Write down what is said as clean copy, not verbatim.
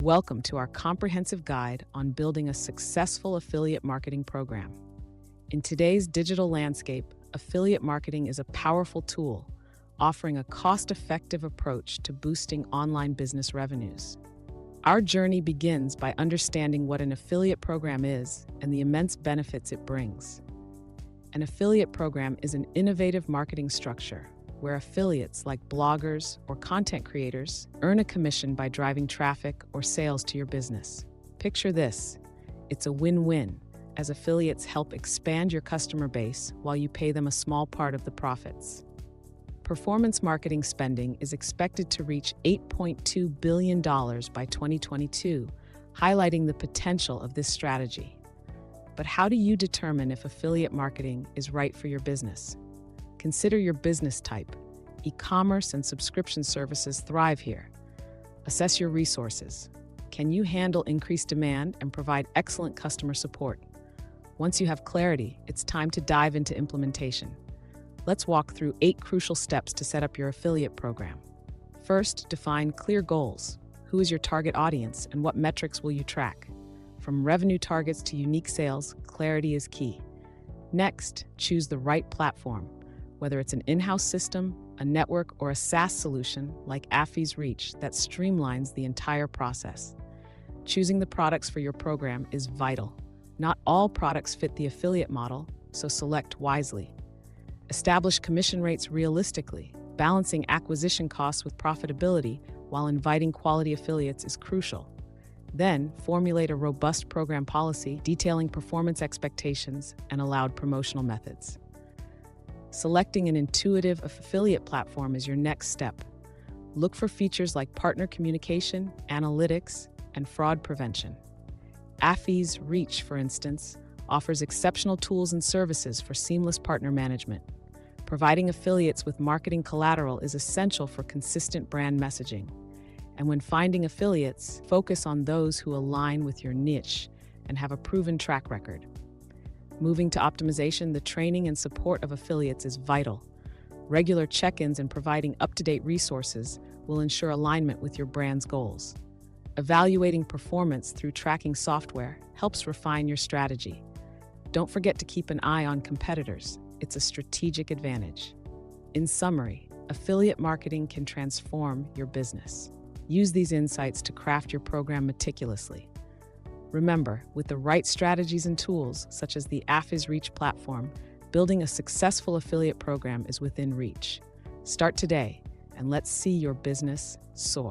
Welcome to our comprehensive guide on building a successful affiliate marketing program. In today's digital landscape, affiliate marketing is a powerful tool, offering a cost-effective approach to boosting online business revenues. Our journey begins by understanding what an affiliate program is and the immense benefits it brings. An affiliate program is an innovative marketing structure where affiliates like bloggers or content creators earn a commission by driving traffic or sales to your business. Picture this: it's a win-win, as affiliates help expand your customer base while you pay them a small part of the profits. Performance marketing spending is expected to reach $8.2 billion by 2022, highlighting the potential of this strategy. But how do you determine if affiliate marketing is right for your business? Consider your business type. E-commerce and subscription services thrive here. Assess your resources. Can you handle increased demand and provide excellent customer support? Once you have clarity, it's time to dive into implementation. Let's walk through 8 crucial steps to set up your affiliate program. First, define clear goals. Who is your target audience and what metrics will you track? From revenue targets to unique sales, clarity is key. Next, choose the right platform. Whether it's an in-house system, a network, or a SaaS solution like Affy's Reach that streamlines the entire process. Choosing the products for your program is vital. Not all products fit the affiliate model, so select wisely. Establish commission rates realistically. Balancing acquisition costs with profitability while inviting quality affiliates is crucial. Then, formulate a robust program policy detailing performance expectations and allowed promotional methods. Selecting an intuitive affiliate platform is your next step. Look for features like partner communication, analytics, and fraud prevention. Affy's Reach, for instance, offers exceptional tools and services for seamless partner management. Providing affiliates with marketing collateral is essential for consistent brand messaging. And when finding affiliates, focus on those who align with your niche and have a proven track record. Moving to optimization, the training and support of affiliates is vital. Regular check-ins and providing up-to-date resources will ensure alignment with your brand's goals. Evaluating performance through tracking software helps refine your strategy. Don't forget to keep an eye on competitors. It's a strategic advantage. In summary, affiliate marketing can transform your business. Use these insights to craft your program meticulously. Remember, with the right strategies and tools, such as the Affy's Reach platform, building a successful affiliate program is within reach. Start today, and let's see your business soar.